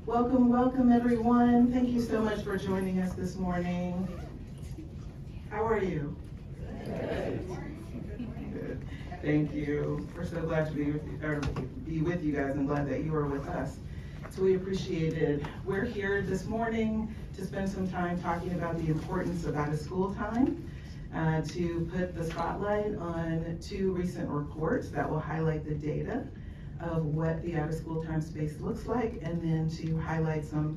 Welcome, welcome everyone. Thank you so much for joining us this morning. How are you? Good. Thank you. We're so glad to be with you guys and glad that you are with us. So we appreciate it. We're here this morning to spend some time talking about the importance of out of school time, to put the spotlight on two recent reports that will highlight the data of what the out of school time space looks like, and then to highlight some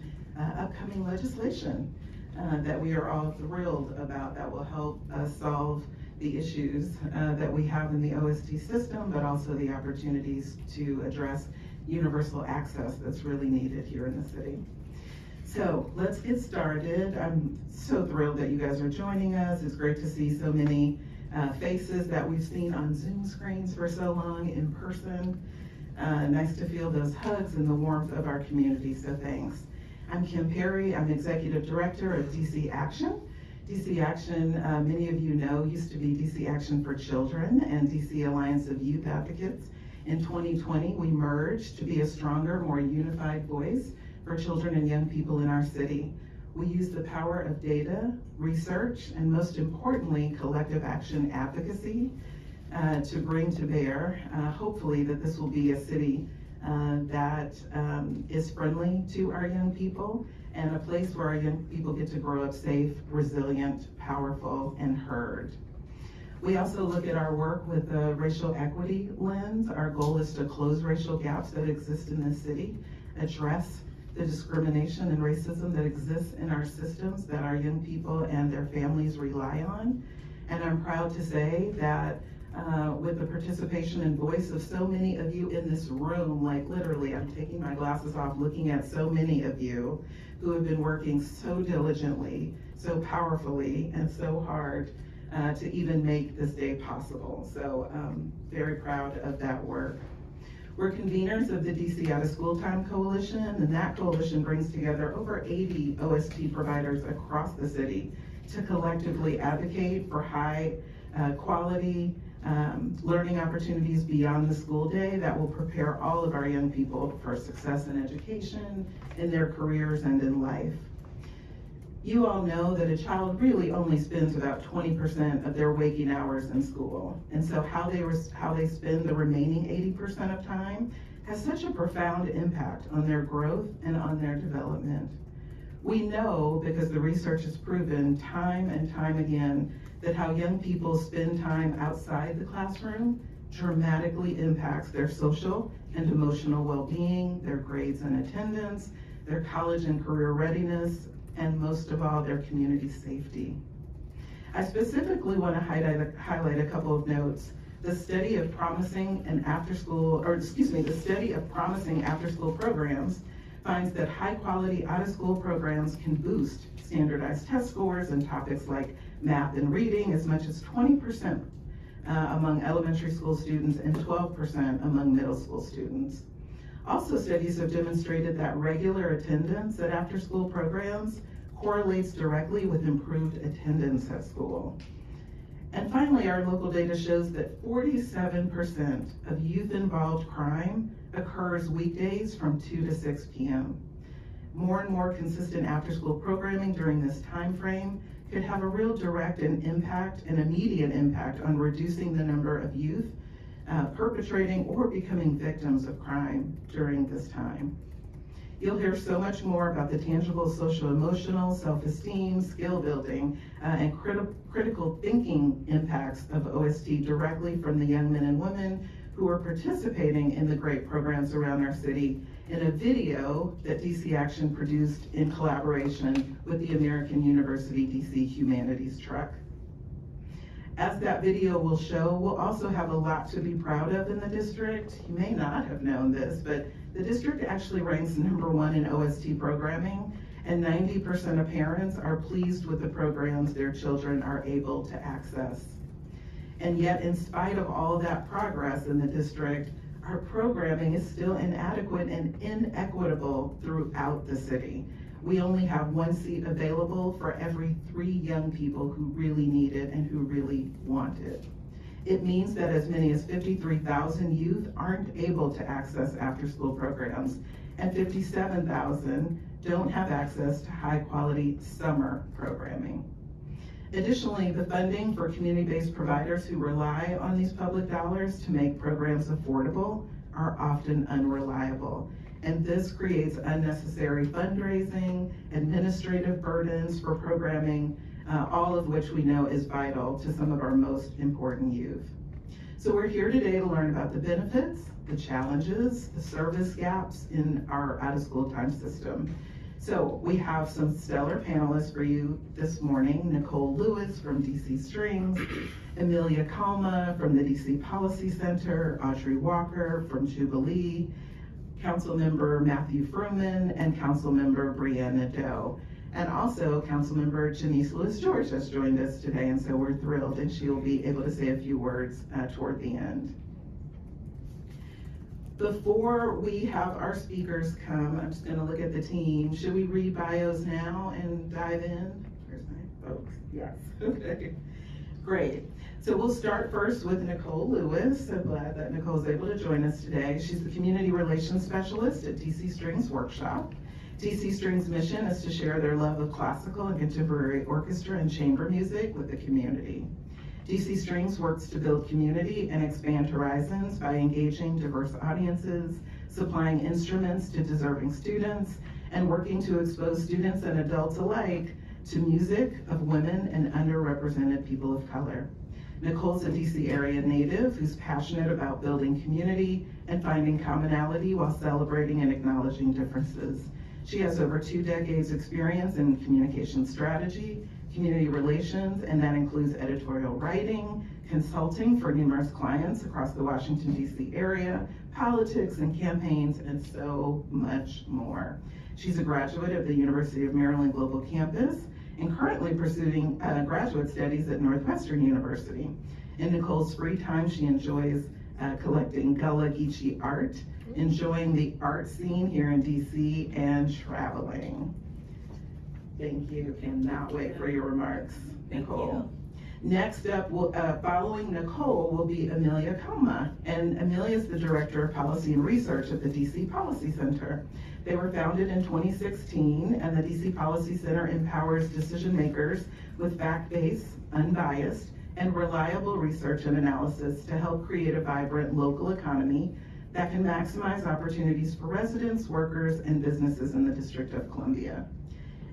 upcoming legislation that we are all thrilled about that will help us solve the issues that we have in the OST system, but also the opportunities to address universal access that's really needed here in the city. So let's get started. I'm so thrilled that you guys are joining us. It's great to see so many faces that we've seen on Zoom screens for so long in person. Nice to feel those hugs and the warmth of our community, so thanks. I'm Kim Perry. I'm Executive Director of DC Action. DC Action, many of you know, used to be DC Action for Children and DC Alliance of Youth Advocates. In 2020, we merged to be a stronger, more unified voice for children and young people in our city. We use the power of data, research, and most importantly, collective action advocacy to bring to bear, hopefully, that this will be a city that is friendly to our young people and a place where our young people get to grow up safe, resilient, powerful, and heard. We also look at our work with a racial equity lens. Our goal is to close racial gaps that exist in this city, address the discrimination and racism that exists in our systems that our young people and their families rely on. And I'm proud to say that with the participation and voice of so many of you in this room, like literally, I'm taking my glasses off looking at so many of you who have been working so diligently, so powerfully, and so hard to even make this day possible. So very proud of that work. We're conveners of the DC Out of School Time Coalition, and that coalition brings together over 80 OST providers across the city to collectively advocate for high quality learning opportunities beyond the school day that will prepare all of our young people for success in education, in their careers, and in life. You all know that a child really only spends about 20% of their waking hours in school. And so how they spend the remaining 80% of time has such a profound impact on their growth and on their development. We know, because the research has proven time and time again, that how young people spend time outside the classroom dramatically impacts their social and emotional well-being, their grades and attendance, their college and career readiness, and most of all, their community safety. I specifically want to highlight a couple of notes. The study of promising after-school programs finds that high-quality out-of-school programs can boost standardized test scores in topics like math and reading as much as 20% among elementary school students and 12% among middle school students. Also, studies have demonstrated that regular attendance at after-school programs correlates directly with improved attendance at school. And finally, our local data shows that 47% of youth-involved crime occurs weekdays from 2 to 6 p.m. More and more consistent after-school programming during this time frame could have a real direct and immediate impact on reducing the number of youth perpetrating or becoming victims of crime during this time. You'll hear so much more about the tangible social-emotional, self-esteem, skill building, and critical thinking impacts of OST directly from the young men and women who are participating in the great programs around our city in a video that DC Action produced in collaboration with the American University DC Humanities Truck. As that video will show, we'll also have a lot to be proud of in the district. You may not have known this, but the district actually ranks #1 in OST programming, and 90% of parents are pleased with the programs their children are able to access. And yet, in spite of all that progress in the district, our programming is still inadequate and inequitable throughout the city. We only have 1 seat available for every 3 young people who really need it and who really want it. It means that as many as 53,000 youth aren't able to access after-school programs, and 57,000 don't have access to high-quality summer programming. Additionally, the funding for community-based providers who rely on these public dollars to make programs affordable are often unreliable. And this creates unnecessary fundraising, administrative burdens for programming, all of which we know is vital to some of our most important youth. So we're here today to learn about the benefits, the challenges, the service gaps in our out-of-school time system. So we have some stellar panelists for you this morning: Nicole Lewis from DC Strings, Amelia Kalma from the DC Policy Center, Audrey Walker from Jubilee, Councilmember Matthew Frumin, and Councilmember Brianna Doe. And also Councilmember Janice Lewis-George has joined us today, and so we're thrilled, and she'll be able to say a few words toward the end. Before we have our speakers come, I'm just going to look at the team. Should we read bios now and dive in? Where's my folks? Yes. Okay. Great. So we'll start first with Nicole Lewis. So glad that Nicole's able to join us today. She's the Community Relations Specialist at DC Strings Workshop. DC Strings' mission is to share their love of classical and contemporary orchestra and chamber music with the community. DC Strings works to build community and expand horizons by engaging diverse audiences, supplying instruments to deserving students, and working to expose students and adults alike to music of women and underrepresented people of color. Nicole's a DC area native who's passionate about building community and finding commonality while celebrating and acknowledging differences. She has over 2 decades experience in communication strategy, community relations, and that includes editorial writing, consulting for numerous clients across the Washington, DC area, politics and campaigns, and so much more. She's a graduate of the University of Maryland Global Campus and currently pursuing graduate studies at Northwestern University. In Nicole's free time, she enjoys collecting Gullah Geechee art, enjoying the art scene here in DC, and traveling. Thank you. Cannot wait for your remarks, Nicole. Next up, following Nicole will be Amelia Kalma, and Amelia is the Director of Policy and Research at the DC Policy Center. They were founded in 2016, and the DC Policy Center empowers decision makers with fact-based, unbiased, and reliable research and analysis to help create a vibrant local economy that can maximize opportunities for residents, workers, and businesses in the District of Columbia.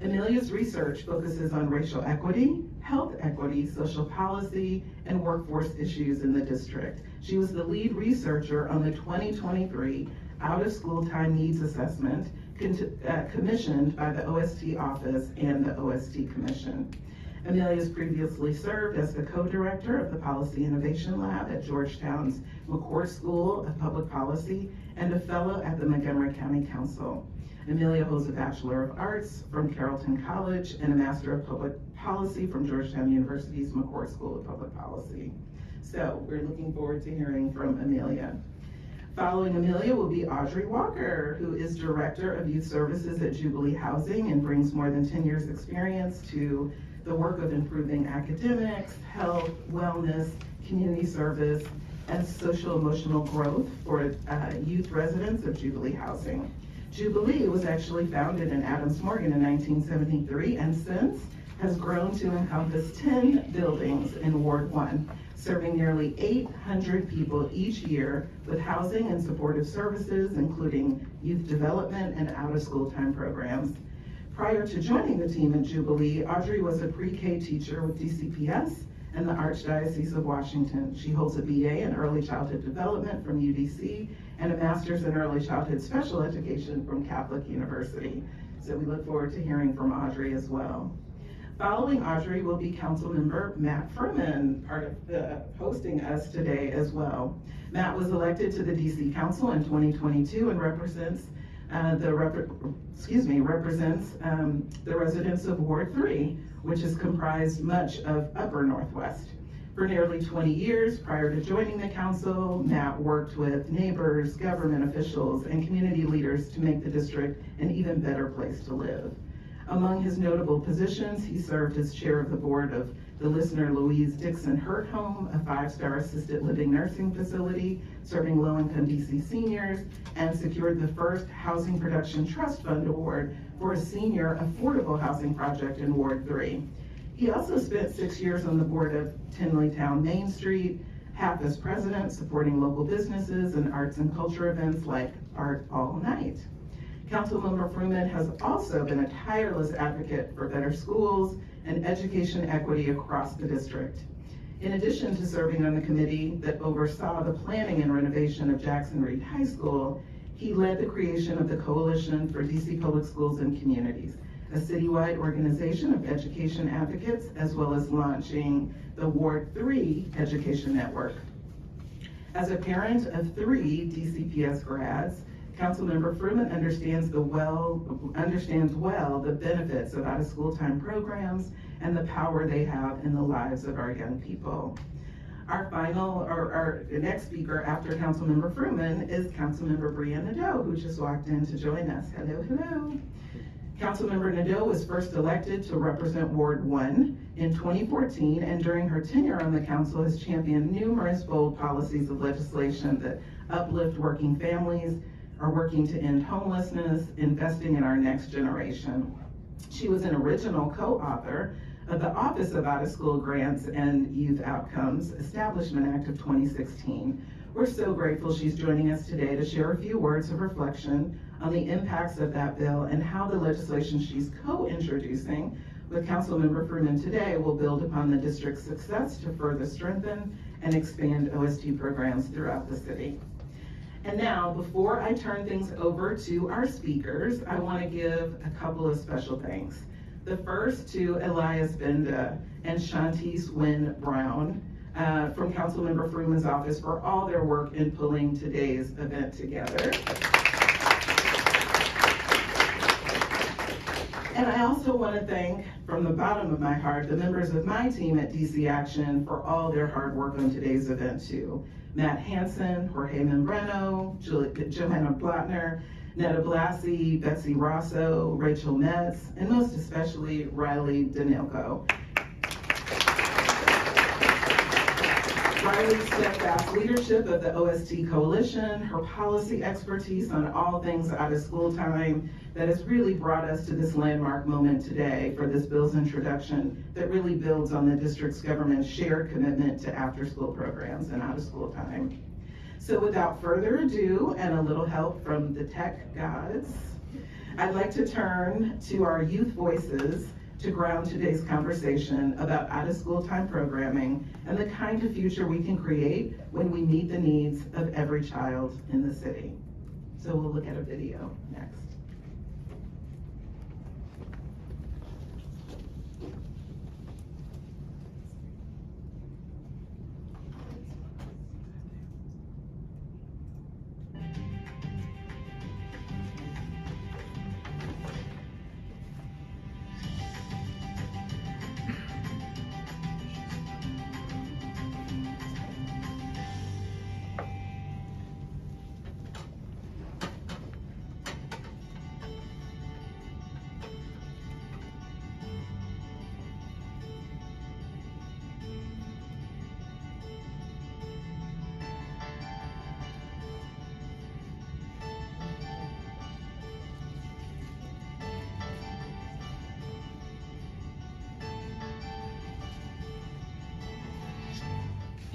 Amelia's research focuses on racial equity, health equity, social policy, and workforce issues in the district. She was the lead researcher on the 2023 Out-of-School Time Needs Assessment commissioned by the OST Office and the OST Commission. Amelia has previously served as the co-director of the Policy Innovation Lab at Georgetown's McCourt School of Public Policy and a fellow at the Montgomery County Council. Amelia holds a Bachelor of Arts from Carrollton College and a Master of Public Policy from Georgetown University's McCourt School of Public Policy. So we're looking forward to hearing from Amelia. Following Amelia will be Audrey Walker, who is Director of Youth Services at Jubilee Housing and brings more than 10 years experience to the work of improving academics, health, wellness, community service, and social emotional growth for youth residents of Jubilee Housing. Jubilee was actually founded in Adams Morgan in 1973 and since has grown to encompass 10 buildings in Ward 1, serving nearly 800 people each year with housing and supportive services, including youth development and out-of-school time programs. Prior to joining the team at Jubilee, Audrey was a pre-K teacher with DCPS and the Archdiocese of Washington. She holds a BA in Early Childhood Development from UDC and a Master's in Early Childhood Special Education from Catholic University. So we look forward to hearing from Audrey as well. Following Audrey will be Councilmember Matt Frumin, part of hosting us today as well. Matt was elected to the DC Council in 2022 and represents the residents of Ward 3, which is comprised much of Upper Northwest. For nearly 20 years prior to joining the council, Matt worked with neighbors, government officials, and community leaders to make the district an even better place to live. Among his notable positions, he served as chair of the board of the Listener Louise Dixon Hurt Home, a 5-star assisted living nursing facility serving low-income DC seniors, and secured the first Housing Production Trust Fund Award for a senior affordable housing project in Ward 3. He also spent 6 years on the board of Tinleytown Main Street, half as president, supporting local businesses and arts and culture events like Art All Night. Councilmember Frumin has also been a tireless advocate for better schools and education equity across the district. In addition to serving on the committee that oversaw the planning and renovation of Jackson Reed High School, he led the creation of the Coalition for DC Public Schools and Communities, a citywide organization of education advocates, as well as launching the Ward 3 Education Network. As a parent of 3 DCPS grads, Councilmember Frumin understands well the benefits of out-of-school time programs and the power they have in the lives of our young people. Our next speaker after Councilmember Frumin is Councilmember Brianna Nadeau, who just walked in to join us. Hello, hello. Councilmember Nadeau was first elected to represent Ward 1 in 2014, and during her tenure on the council has championed numerous bold policies of legislation that uplift working families, are working to end homelessness, investing in our next generation. She was an original co-author of the Office of Out-of-School Grants and Youth Outcomes Establishment Act of 2016. We're so grateful she's joining us today to share a few words of reflection on the impacts of that bill and how the legislation she's co-introducing with Councilmember Frumin today will build upon the district's success to further strengthen and expand OST programs throughout the city. And now, before I turn things over to our speakers, I want to give a couple of special thanks. The first to Elias Benda and Shantice Wynn Brown from Councilmember Frumin's office for all their work in pulling today's event together. And I also want to thank, from the bottom of my heart, the members of my team at DC Action for all their hard work on today's event too. Matt Hansen, Jorge Membreno, Johanna Blattner, Netta Blassie, Betsy Rosso, Rachel Metz, and most especially Riley Danilko. Riley's steadfast leadership of the OST Coalition, her policy expertise on all things out of school time that has really brought us to this landmark moment today for this bill's introduction that really builds on the district's government's shared commitment to after-school programs and out-of-school time. So without further ado, and a little help from the tech gods, I'd like to turn to our youth voices to ground today's conversation about out-of-school time programming and the kind of future we can create when we meet the needs of every child in the city. So we'll look at a video next.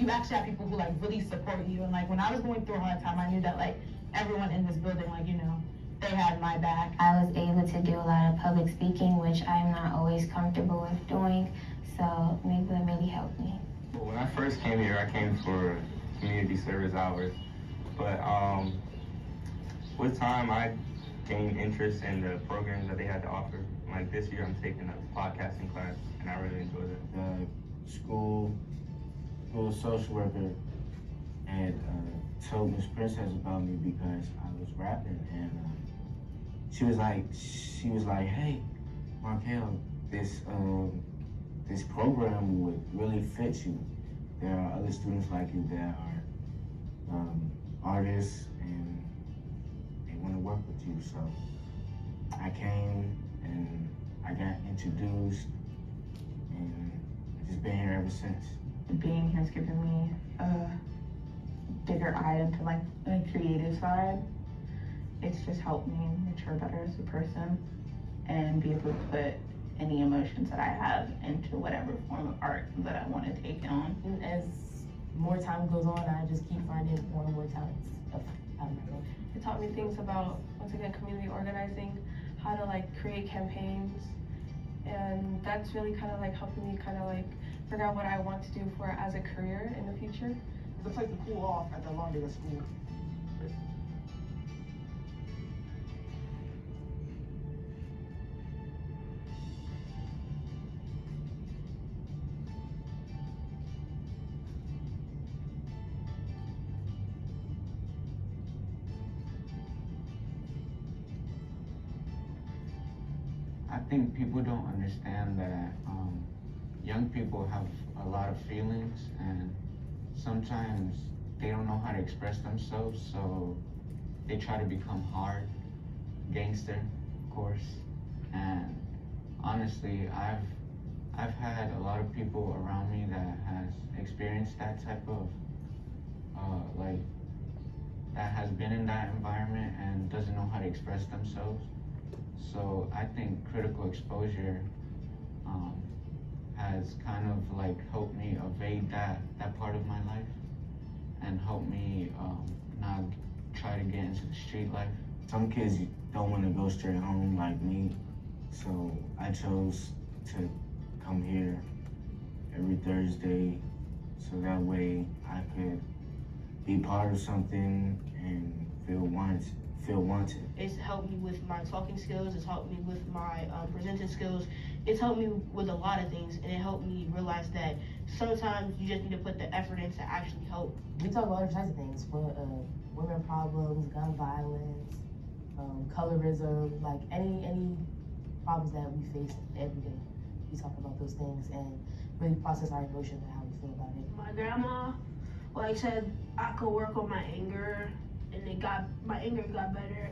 You actually have people who like really support you, and like when I was going through a hard time, I knew that like everyone in this building, like, you know, they had my back. I was able to do a lot of public speaking, which I'm not always comfortable with doing, so Migla really helped me. Well, when I first came here, I came for community service hours, but with time I gained interest in the programs that they had to offer. Like this year I'm taking a podcasting class and I really enjoyed it. The school social worker had told Miss Princess about me because I was rapping, and she was like, hey, Markel, this program would really fit you. There are other students like you that are artists and they want to work with you. So I came and I got introduced, and I just just been here ever since. Being here has given me a bigger eye into like the creative side. It's just helped me mature better as a person and be able to put any emotions that I have into whatever form of art that I want to take on. And as more time goes on, I just keep finding more and more talents out of my life. It taught me things about, once again, community organizing, how to like create campaigns, and that's really kind of like helping me kind of like figure out what I want to do for as a career in the future. It's a place to cool off at the long day of school. I think people don't understand that young people have a lot of feelings, and sometimes they don't know how to express themselves, so they try to become hard, gangster, of course. And honestly, I've had a lot of people around me that has experienced that type of like that has been in that environment and doesn't know how to express themselves. So I think critical exposure has kind of like helped me evade that part of my life and helped me not try to get into the street life. Some kids don't want to go straight home like me, so I chose to come here every Thursday so that way I could be part of something and feel wanted. It's helped me with my talking skills, it's helped me with my presenting skills, it's helped me with a lot of things, and it helped me realize that sometimes you just need to put the effort in to actually help. We talk about other types of things, women problems, gun violence, colorism, like any problems that we face every day. We talk about those things and really process our emotions and how we feel about it. My grandma, like, said I could work on my anger, and my anger got better.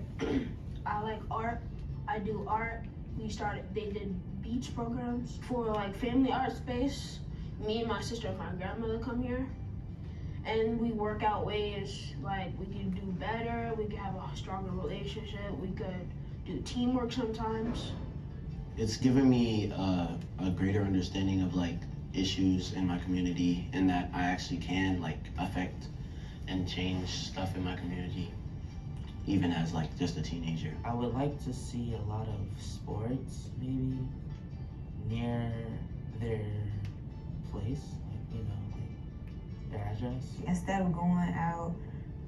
I like art. I do art. They did beach programs for like family art space. Me and my sister and my grandmother come here, and we work out ways like we can do better. We can have a stronger relationship. We could do teamwork sometimes. It's given me a greater understanding of like issues in my community, and that I actually can like affect and change stuff in my community, even as like just a teenager. I would like to see a lot of sports maybe near their place, like, like their address. Instead of going out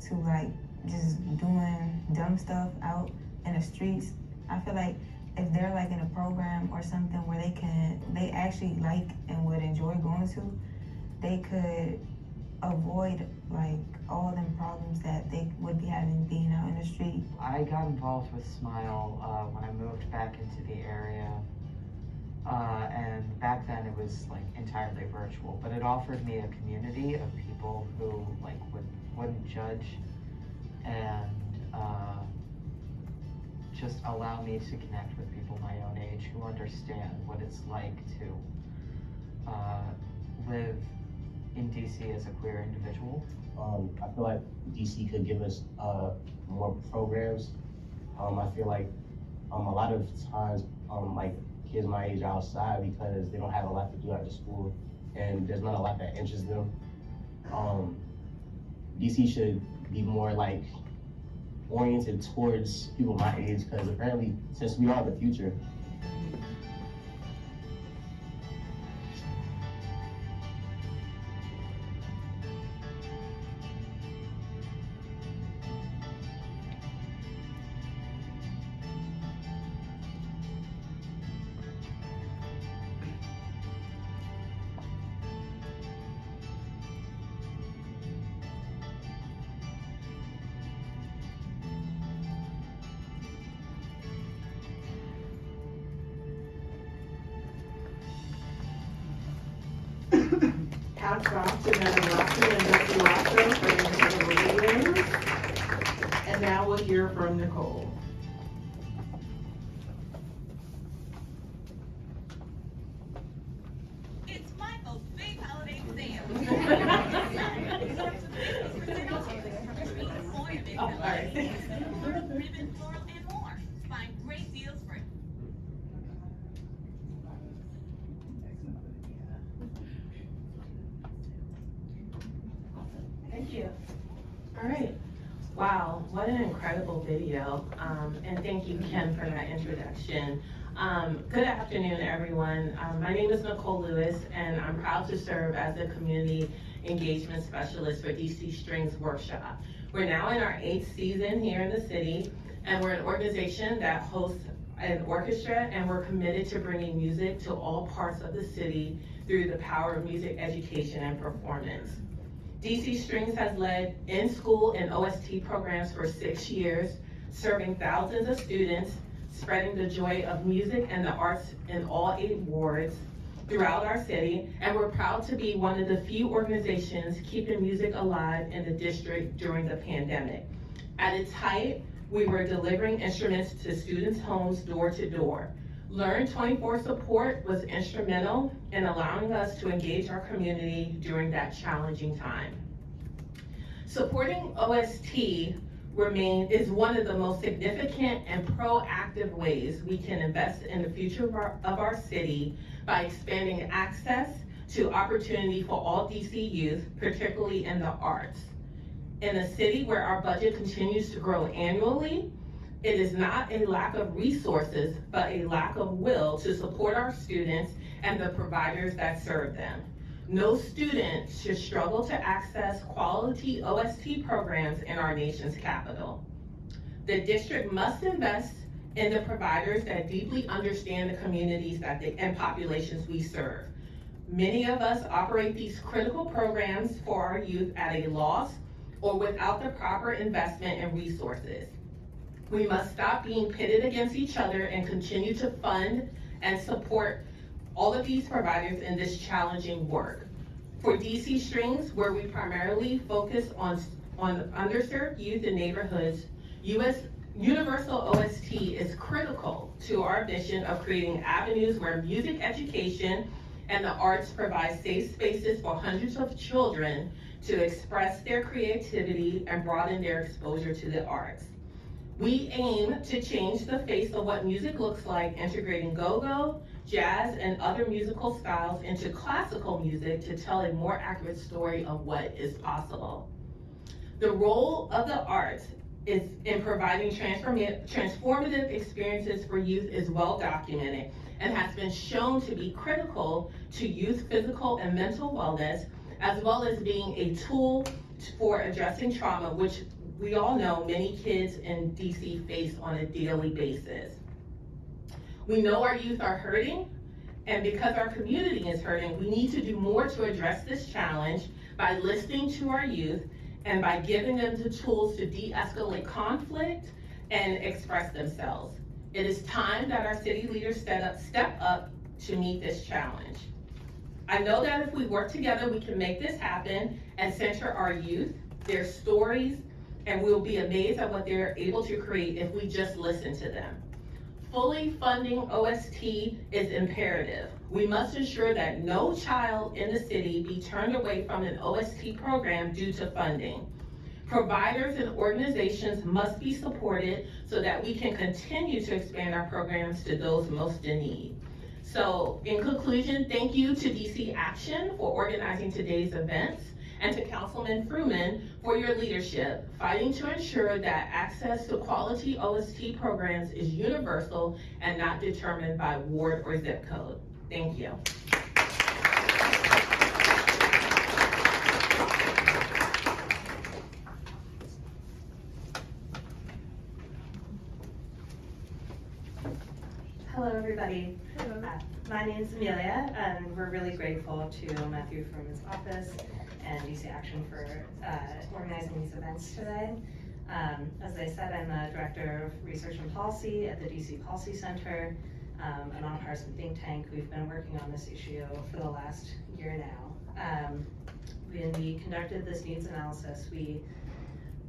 to like just doing dumb stuff out in the streets, I feel like if they're like in a program or something where they actually like and would enjoy going to, they could avoid like all them problems that they would be having being out in the street. I got involved with Smile when I moved back into the area, and back then it was like entirely virtual, but it offered me a community of people who like wouldn't judge and just allow me to connect with people my own age who understand what it's like to live in DC as a queer individual. I feel like DC could give us more programs. I feel like a lot of times like kids my age are outside because they don't have a lot to do after school, and there's not a lot that interests them. DC should be more like oriented towards people my age, because apparently since we are the future. Hats off to Madam Watson and Dr. Watson for the incredible videos. And now we'll hear from Nicole. It's my hope Ribbon, floral, and more. Find great deals for Thank you. All right. Wow, what an incredible video. And thank you, Ken, for that introduction. Good afternoon, everyone. My name is Nicole Lewis, and I'm proud to serve as a community engagement specialist for DC Strings Workshop. We're now in our 8th season here in the city, and we're an organization that hosts an orchestra, and we're committed to bringing music to all parts of the city through the power of music education and performance. DC Strings has led in-school and OST programs for 6 years, serving thousands of students, spreading the joy of music and the arts in all 8 wards throughout our city, and we're proud to be one of the few organizations keeping music alive in the district during the pandemic. At its height, we were delivering instruments to students' homes door to door. Learn 24 support was instrumental in allowing us to engage our community during that challenging time. Supporting OST is one of the most significant and proactive ways we can invest in the future of our city by expanding access to opportunity for all DC youth, particularly in the arts. In a city where our budget continues to grow annually, it is not a lack of resources, but a lack of will to support our students and the providers that serve them. No student should struggle to access quality OST programs in our nation's capital. The district must invest in the providers that deeply understand the communities and populations we serve. Many of us operate these critical programs for our youth at a loss or without the proper investment and resources. We must stop being pitted against each other and continue to fund and support all of these providers in this challenging work. For DC Strings, where we primarily focus on underserved youth in neighborhoods, Universal OST is critical to our mission of creating avenues where music education and the arts provide safe spaces for hundreds of children to express their creativity and broaden their exposure to the arts. We aim to change the face of what music looks like, integrating go-go, jazz, and other musical styles into classical music to tell a more accurate story of what is possible. The role of the arts is in providing transformative experiences for youth is well documented and has been shown to be critical to youth physical and mental wellness, as well as being a tool for addressing trauma, which we all know many kids in DC face on a daily basis. We know our youth are hurting, and because our community is hurting, we need to do more to address this challenge by listening to our youth and by giving them the tools to de-escalate conflict and express themselves. It is time that our city leaders step up to meet this challenge. I know that if we work together, we can make this happen and center our youth, their stories, and we'll be amazed at what they're able to create if we just listen to them. Fully funding OST is imperative. We must ensure that no child in the city be turned away from an OST program due to funding. Providers and organizations must be supported so that we can continue to expand our programs to those most in need. So in conclusion, thank you to DC Action for organizing today's events, and to Councilman Frumin for your leadership, fighting to ensure that access to quality OST programs is universal and not determined by ward or zip code. Thank you. Hello, everybody. My name is Amelia, and we're really grateful to Matthew Frumin's office and DC Action for organizing these events today. As I said, I'm the Director of Research and Policy at the DC Policy Center, a nonpartisan think tank. We've been working on this issue for the last year now. When we conducted this needs analysis, we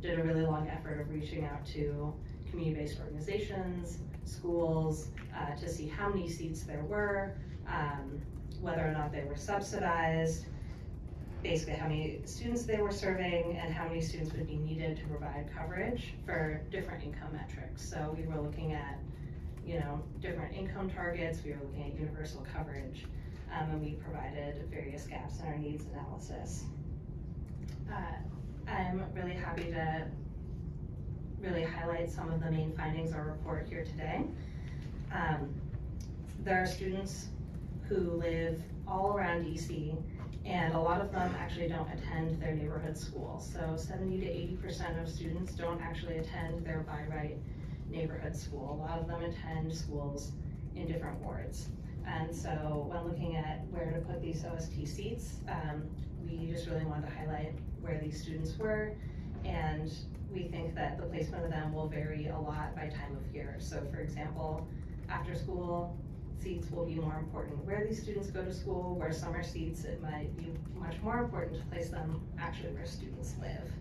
did a really long effort of reaching out to community-based organizations, schools, to see how many seats there were, whether or not they were subsidized, what the cost of the seats were, and what the cost of the OST programs were. And we came to the conclusion that the cost of the OST programs is about $1.5 million basically how many students they were serving and how many students would be needed to provide coverage for different income metrics. So we were looking at, different income targets, we were looking at universal coverage, and we provided various gaps in our needs analysis. I'm really happy to really highlight some of the main findings of our report here today. There are students who live all around DC, and a lot of them actually don't attend their neighborhood school. So 70 to 80% of students don't actually attend their by right neighborhood school. A lot of them attend schools in different wards. And so when looking at where to put these OST seats, we just really wanted to highlight where these students were, and we think that the placement of them will vary a lot by time of year. So for example, after school seats will be more important where these students go to school, where summer seats, it might be much more important to place them actually where students live.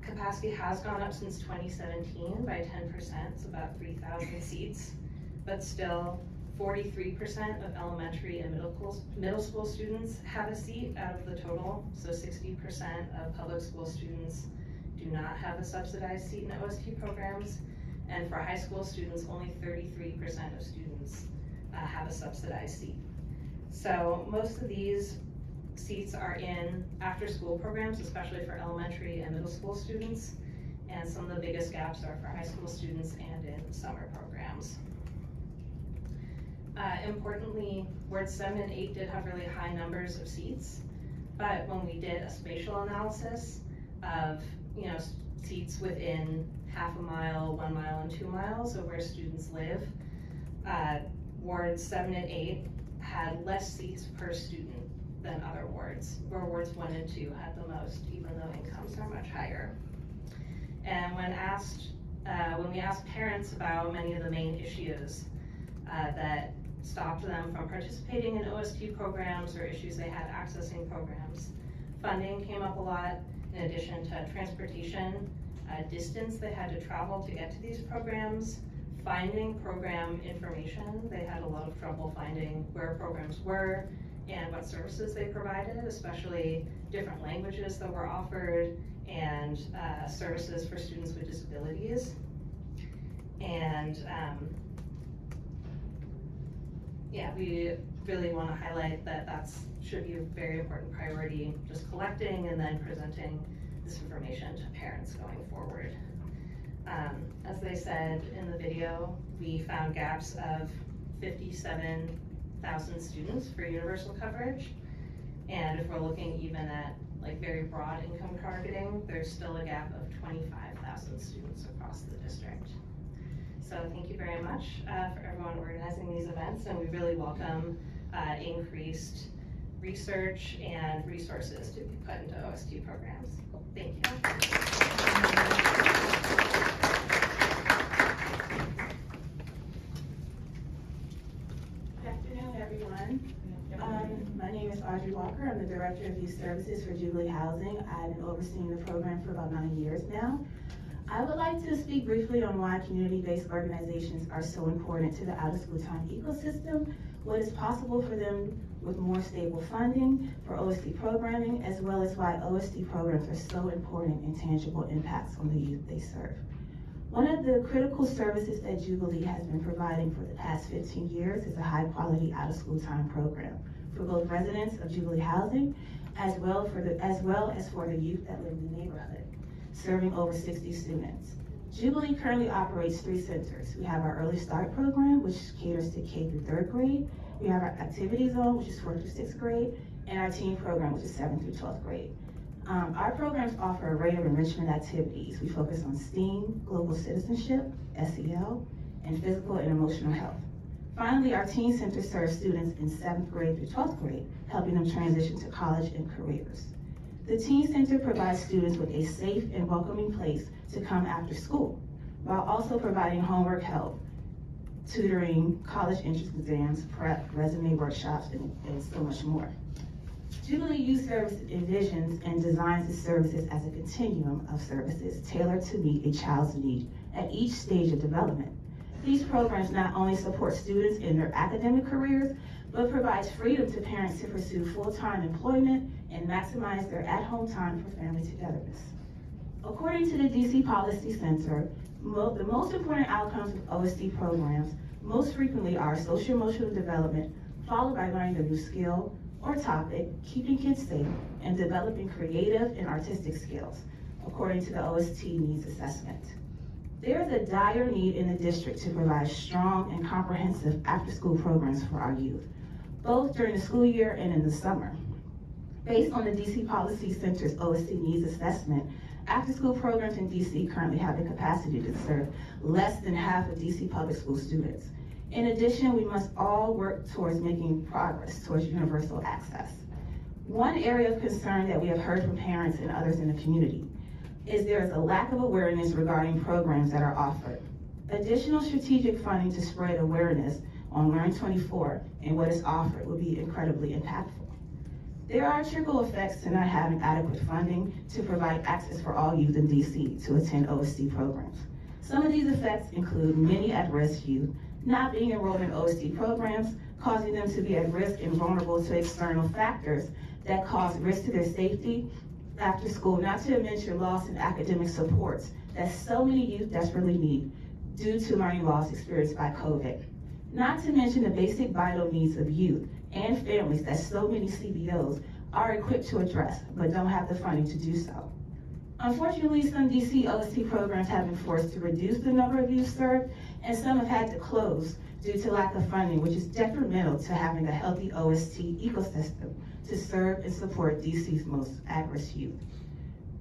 Capacity has gone up since 2017 by 10%, it's about 3,000 seats, but still 43% of elementary and middle school students have a seat out of the total, so 60% of public school students do not have a subsidized seat in OST programs, and for high school students, only 33% of students have a subsidized seat. So most of these seats are in after-school programs, especially for elementary and middle school students, and some of the biggest gaps are for high school students and in summer programs. Importantly, wards 7 and 8 did have really high numbers of seats, but when we did a spatial analysis of seats within half a mile, 1 mile, and 2 miles of where students live, wards 7 and 8 had less seats per student than other wards, where wards 1 and 2 had the most, even though incomes are much higher. And when we asked parents about many of the main issues that stopped them from participating in OST programs or issues they had accessing programs, funding came up a lot, in addition to transportation, distance they had to travel to get to these programs, finding program information. They had a lot of trouble finding where programs were and what services they provided, especially different languages that were offered and services for students with disabilities. And we really want to highlight that should be a very important priority, just collecting and then presenting this information to parents going forward. As they said in the video, we found gaps of 57,000 students for universal coverage. And if we're looking even at very broad income targeting, there's still a gap of 25,000 students across the district. So thank you very much for everyone organizing these events, and we really welcome increased research and resources to be put into OST programs. Thank you. Good afternoon, everyone. My name is Audrey Walker. I'm the Director of Youth Services for Jubilee Housing. I've been overseeing the program for about 9 years now. I would like to speak briefly on why community-based organizations are so important to the out-of-school time ecosystem, what is possible for them with more stable funding for OST programming, as well as why OST programs are so important and tangible impacts on the youth they serve. One of the critical services that Jubilee has been providing for the past 15 years is a high-quality out-of-school time program for both residents of Jubilee Housing, as well as for the youth that live in the neighborhood, serving over 60 students. Jubilee currently operates 3 centers. We have our Early Start program, which caters to K through 3rd grade. We have our Activity Zone, which is 4th through 6th grade, and our Teen program, which is 7th through 12th grade. Our programs offer a array of enrichment activities. We focus on STEAM, global citizenship, SEL, and physical and emotional health. Finally, our Teen Center serves students in 7th grade through 12th grade, helping them transition to college and careers. The Teen Center provides students with a safe and welcoming place to come after school, while also providing homework help, tutoring, college entrance exams, prep, resume workshops, and so much more. Jubilee Youth Services envisions and designs its services as a continuum of services tailored to meet a child's need at each stage of development. These programs not only support students in their academic careers, but provides freedom to parents to pursue full-time employment and maximize their at-home time for family togetherness. According to the DC Policy Center, the most important outcomes of OSD programs most frequently are social-emotional development, followed by learning a new skill or topic, keeping kids safe, and developing creative and artistic skills, according to the OST Needs Assessment. There is a dire need in the district to provide strong and comprehensive after-school programs for our youth, both during the school year and in the summer. Based on the DC Policy Center's OST Needs Assessment, after-school programs in DC currently have the capacity to serve less than half of DC public school students. In addition, we must all work towards making progress towards universal access. One area of concern that we have heard from parents and others in the community is there is a lack of awareness regarding programs that are offered. Additional strategic funding to spread awareness on Learn24 and what is offered would be incredibly impactful. There are trickle effects to not having adequate funding to provide access for all youth in DC to attend OSD programs. Some of these effects include many at-risk youth not being enrolled in OSD programs, causing them to be at risk and vulnerable to external factors that cause risk to their safety after school, not to mention loss in academic supports that so many youth desperately need due to learning loss experienced by COVID. Not to mention the basic vital needs of youth and families that so many CBOs are equipped to address, but don't have the funding to do so. Unfortunately, some DC OST programs have been forced to reduce the number of youth served, and some have had to close due to lack of funding, which is detrimental to having a healthy OST ecosystem to serve and support DC's most at-risk youth.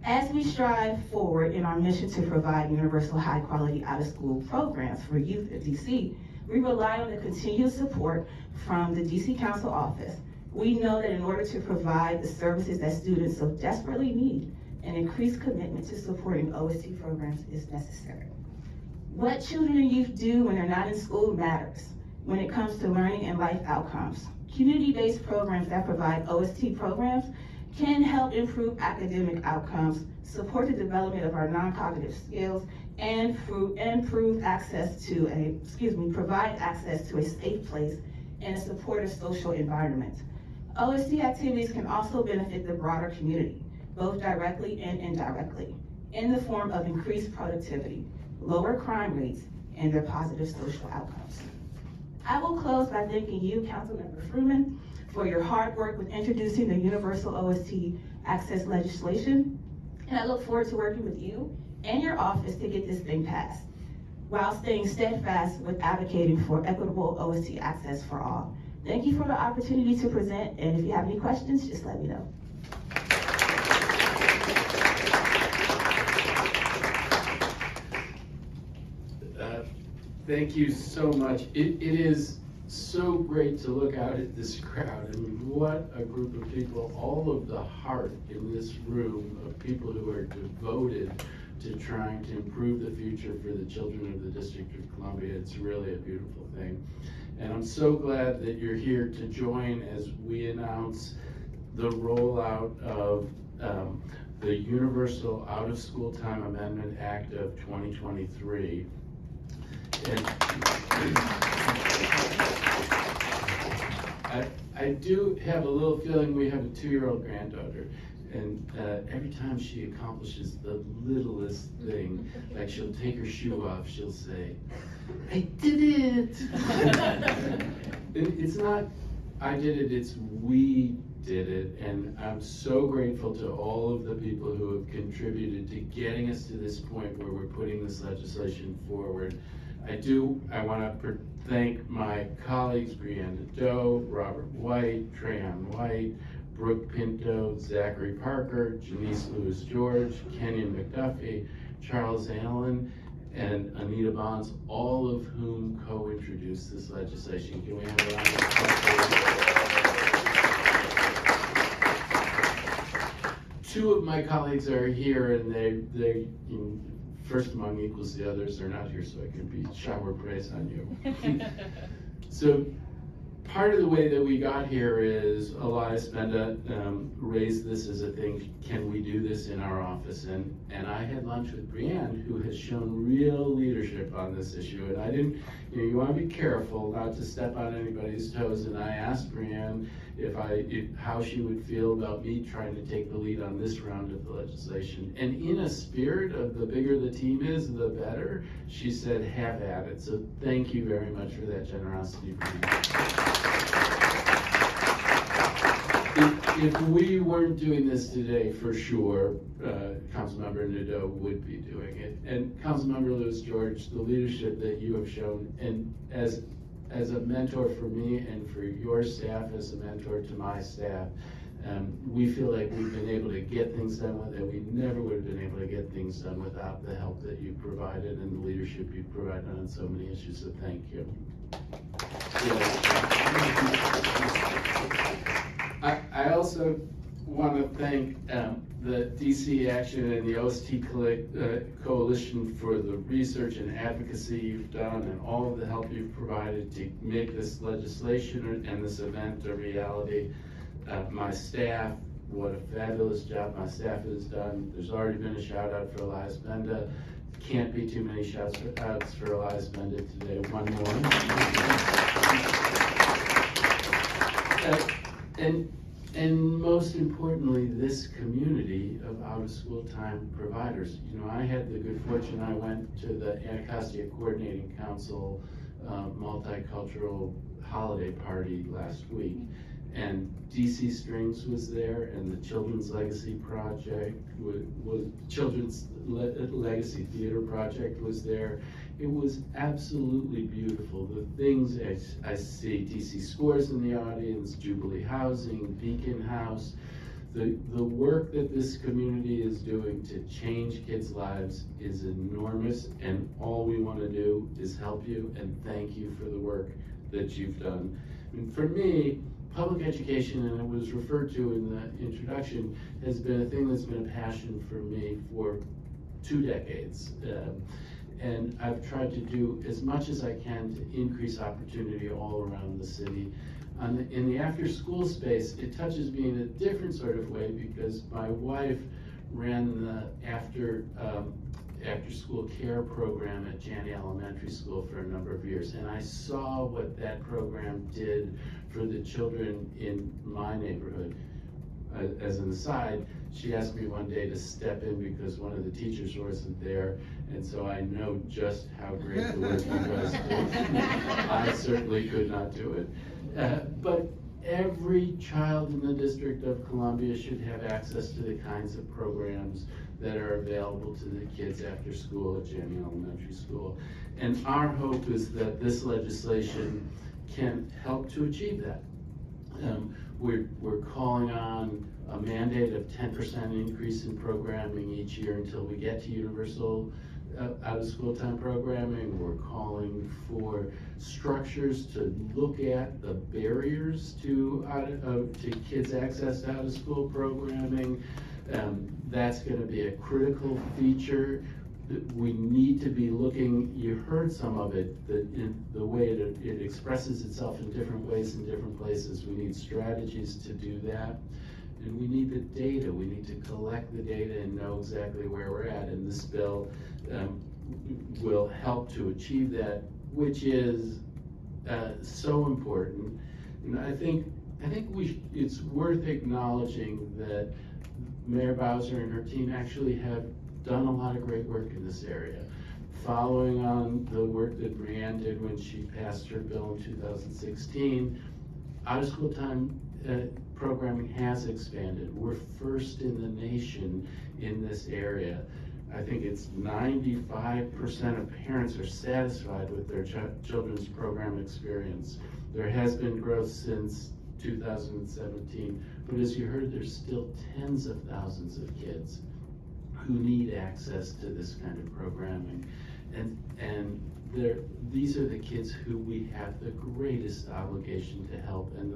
As we strive forward in our mission to provide universal high-quality out-of-school programs for youth in DC, we rely on the continued support from the DC Council Office. We know that in order to provide the services that students so desperately need, an increased commitment to supporting OST programs is necessary. What children and youth do when they're not in school matters when it comes to learning and life outcomes. Community-based programs that provide OST programs can help improve academic outcomes, support the development of our non-cognitive skills, and provide access to a safe place and a supportive social environment. OST activities can also benefit the broader community, both directly and indirectly, in the form of increased productivity, lower crime rates, and their positive social outcomes. I will close by thanking you, Councilmember Frumin, for your hard work with introducing the Universal OST Access legislation, and I look forward to working with you and your office to get this thing passed, while staying steadfast with advocating for equitable OST access for all. Thank you for the opportunity to present, and if you have any questions, just let me know. Thank you so much. It is so great to look out at this crowd. I mean, what a group of people, all of the heart in this room of people who are devoted to trying to improve the future for the children of the District of Columbia. It's really a beautiful thing. And I'm so glad that you're here to join as we announce the rollout of the Universal Out-of-School Time Amendment Act of 2023. And I do have a little feeling we have a 2-year-old granddaughter, and every time she accomplishes the littlest thing, like she'll take her shoe off, she'll say, "I did it!" It's not I did it, it's we did it, and I'm so grateful to all of the people who have contributed to getting us to this point where we're putting this legislation forward. I want to thank my colleagues, Brianna Doe, Robert White, Trayon White, Brooke Pinto, Zachary Parker, Janice Lewis-George, Kenyon McDuffie, Charles Allen, and Anita Bonds, all of whom co-introduced this legislation. Can we have a round of applause? Two of my colleagues are here, and they first among equals, the others are not here, so I can be shower praise on you. So part of the way that we got here is Elias Benda raised this as a thing, can we do this in our office? And I had lunch with Brianne, who has shown real leadership on this issue. And I didn't, you wanna be careful not to step on anybody's toes. And I asked Brianne how she would feel about me trying to take the lead on this round of the legislation. And in a spirit of the bigger the team is, the better, she said, have at it. So thank you very much for that generosity, Brianne. If we weren't doing this today, for sure, Councilmember Nadeau would be doing it. And Councilmember Lewis George, the leadership that you have shown, and as a mentor for me and for your staff, as a mentor to my staff, we feel like we've been able to get things done that we never would have been able to get things done without the help that you provided and the leadership you provided on so many issues, so thank you. I also want to thank the DC Action and the OST Coalition for the research and advocacy you've done and all of the help you've provided to make this legislation and this event a reality. My staff, what a fabulous job my staff has done. There's already been a shout out for Elias Benda. Can't be too many shout outs for Elias Benda today. One more. And most importantly, this community of out-of-school time providers. You know, I had the good fortune, I went to the Anacostia Coordinating Council multicultural holiday party last week, and DC Strings was there, and the Children's Legacy Project Children's Legacy Theater Project was there. It was absolutely beautiful. The things I see, DC Scores in the audience, Jubilee Housing, Beacon House, the work that this community is doing to change kids' lives is enormous, and all we want to do is help you and thank you for the work that you've done. And for me, public education, and it was referred to in the introduction, has been a thing that's been a passion for me for 2 decades. And I've tried to do as much as I can to increase opportunity all around the city. In the after-school space, it touches me in a different sort of way because my wife ran the after-school care program at Janney Elementary School for a number of years. And I saw what that program did for the children in my neighborhood. As an aside, she asked me one day to step in because one of the teachers wasn't there, and so I know just how great the work you guys do. I certainly could not do it. But every child in the District of Columbia should have access to the kinds of programs that are available to the kids after school at Janney Elementary School. And our hope is that this legislation can help to achieve that. We're calling on a mandate of 10% increase in programming each year until we get to universal out-of-school time programming. We're calling for structures to look at the barriers to kids' access to out-of-school programming. That's going to be a critical feature. We need to be looking, you heard some of it, the way it expresses itself in different ways in different places. We need strategies to do that. And we need the data. We need to collect the data and know exactly where we're at. And this bill will help to achieve that, which is so important. And I think it's worth acknowledging that Mayor Bowser and her team actually have done a lot of great work in this area. Following on the work that Brianne did when she passed her bill in 2016, out-of-school time programming has expanded. We're first in the nation in this area. I think it's 95% of parents are satisfied with their children's program experience. There has been growth since 2017, but as you heard, there's still tens of thousands of kids who need access to this kind of programming. And these are the kids who we have the greatest obligation to help and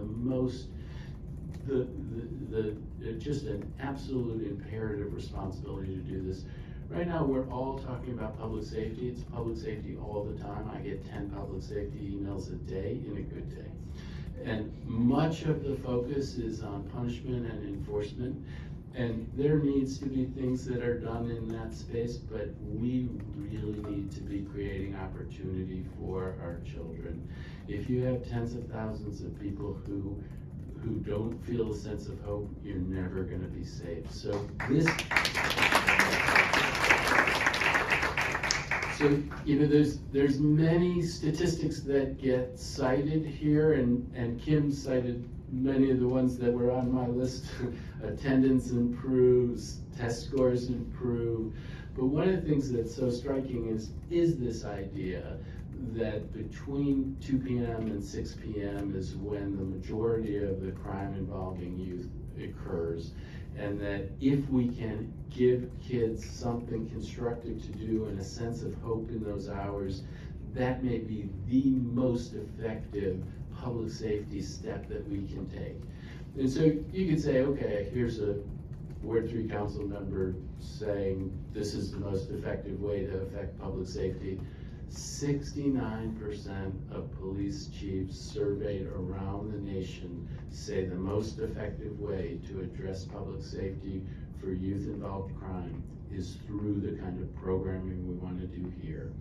just an absolute imperative responsibility to do this. Right now, we're all talking about public safety. It's public safety all the time. I get 10 public safety emails a day in a good day. And much of the focus is on punishment and enforcement. And there needs to be things that are done in that space, but we really need to be creating opportunity for our children. If you have tens of thousands of people who don't feel a sense of hope, you're never gonna be safe. So you know, there's many statistics that get cited here, and Kim cited many of the ones that were on my list. Attendance improves, test scores improve. But one of the things that's so striking is this idea that between 2 p.m. and 6 p.m. is when the majority of the crime involving youth occurs. And that if we can give kids something constructive to do and a sense of hope in those hours, that may be the most effective public safety step that we can take. And so you could say, okay, here's a Ward 3 council member saying this is the most effective way to affect public safety. 69% of police chiefs surveyed around the nation say the most effective way to address public safety for youth-involved crime is through the kind of programming we want to do here.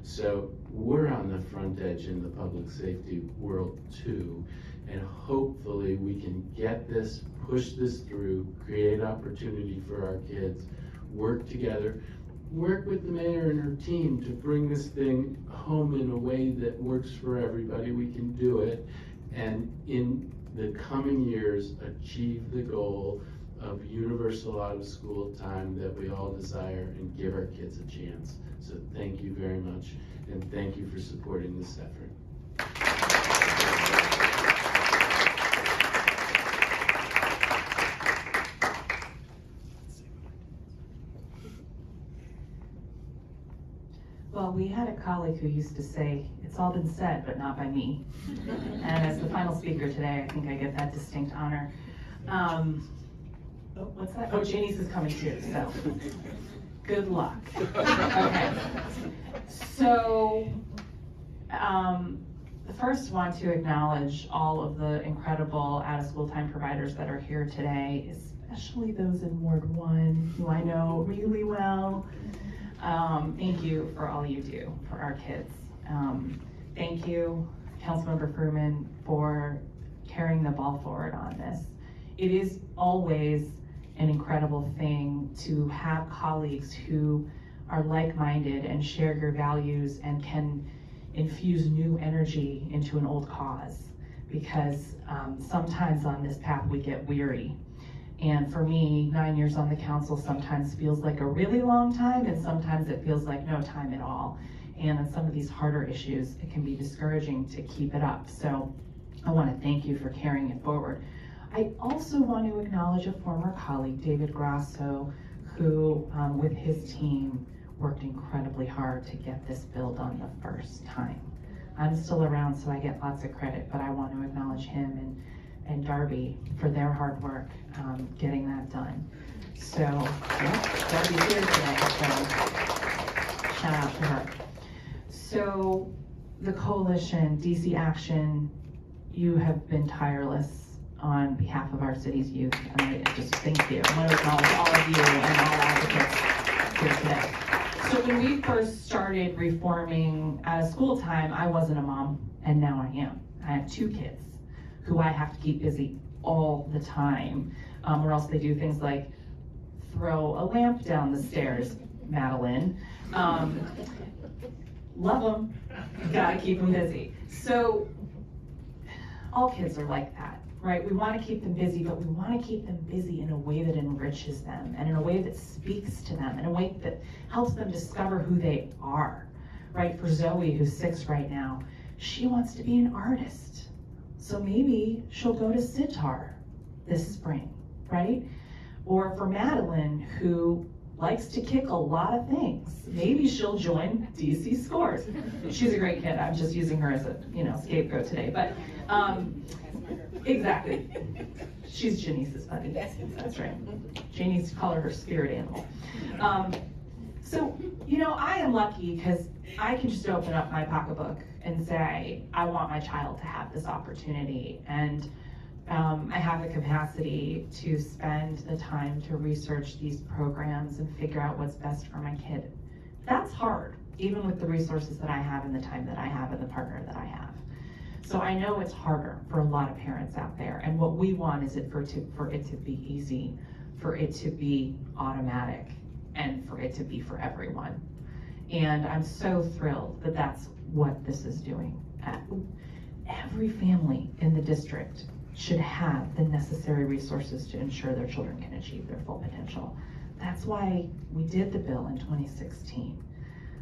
So we're on the front edge in the public safety world too, and hopefully we can get this, push this through, create opportunity for our kids, work together, work with the mayor and her team to bring this thing home in a way that works for everybody. We can do it, and in the coming years achieve the goal of universal out-of-school time that we all desire and give our kids a chance. So thank you very much, and thank you for supporting this effort. Well, we had a colleague who used to say, "It's all been said, but not by me." And as the final speaker today, I think I get that distinct honor. What's that? Oh, Janice is coming too, so good luck. Okay. So, first want to acknowledge all of the incredible out-of-school time providers that are here today, especially those in Ward 1, who I know really well. Thank you for all you do for our kids. Thank you, Councilmember Frumin, for carrying the ball forward on this. It is always an incredible thing to have colleagues who are like-minded and share your values and can infuse new energy into an old cause, because sometimes on this path we get weary. And for me, 9 years on the council sometimes feels like a really long time, and sometimes it feels like no time at all. And on some of these harder issues, it can be discouraging to keep it up. So I want to thank you for carrying it forward. I also want to acknowledge a former colleague, David Grasso, who with his team worked incredibly hard to get this bill done the first time. I'm still around, so I get lots of credit, but I want to acknowledge him and Darby for their hard work getting that done. So, yeah, Darby's here today, so shout out to her. So, the coalition, DC Action, you have been tireless on behalf of our city's youth, and I just thank you. I want to acknowledge all of you and all advocates here today. So when we first started reforming out of school time, I wasn't a mom, and now I am. I have 2 kids who I have to keep busy all the time, or else they do things like throw a lamp down the stairs, Madeline. Love them, gotta keep them busy. So all kids are like that, right? We wanna keep them busy, but we wanna keep them busy in a way that enriches them, and in a way that speaks to them, in a way that helps them discover who they are, right? For Zoe, who's 6 right now, she wants to be an artist. So maybe she'll go to sitar this spring, right? Or for Madeline, who likes to kick a lot of things, maybe she'll join DC Scores. She's a great kid. I'm just using her as a scapegoat today. But exactly, she's Janice's buddy. That's right. Janice call her spirit animal. So You know, I am lucky because I can just open up my pocketbook and say, I want my child to have this opportunity. And I have the capacity to spend the time to research these programs and figure out what's best for my kid. That's hard, even with the resources that I have and the time that I have and the partner that I have. So I know it's harder for a lot of parents out there. And what we want is for it to be easy, for it to be automatic, and for it to be for everyone. And I'm so thrilled that that's what this is doing. Every family in the district should have the necessary resources to ensure their children can achieve their full potential. That's why we did the bill in 2016.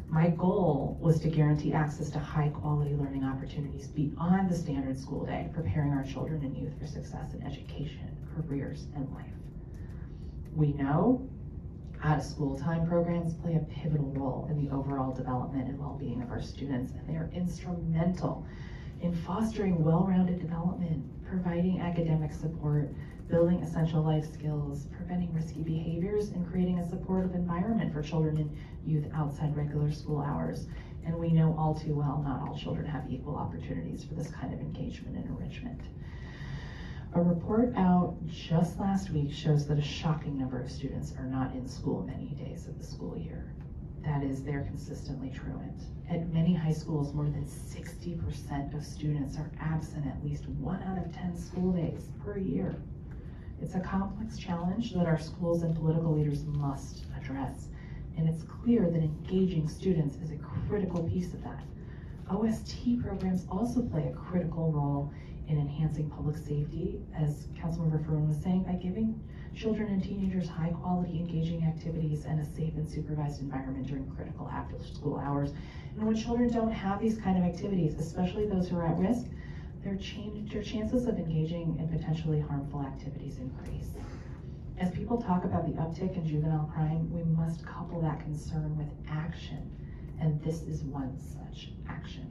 My goal was to guarantee access to high quality learning opportunities beyond the standard school day, preparing our children and youth for success in education, careers, and life. We know out-of-school time programs play a pivotal role in the overall development and well-being of our students, and they are instrumental in fostering well-rounded development, providing academic support, building essential life skills, preventing risky behaviors, and creating a supportive environment for children and youth outside regular school hours. And we know all too well, not all children have equal opportunities for this kind of engagement and enrichment. A report out just last week shows that a shocking number of students are not in school many days of the school year. That is, they're consistently truant. At many high schools, more than 60% of students are absent at least 1 out of 10 school days per year. It's a complex challenge that our schools and political leaders must address, and it's clear that engaging students is a critical piece of that. OST programs also play a critical role in enhancing public safety, as Councilmember Frumin was saying, by giving children and teenagers high quality engaging activities and a safe and supervised environment during critical after school hours. And when children don't have these kind of activities, especially those who are at risk, their chances of engaging in potentially harmful activities increase. As people talk about the uptick in juvenile crime, we must couple that concern with action, and this is one such action.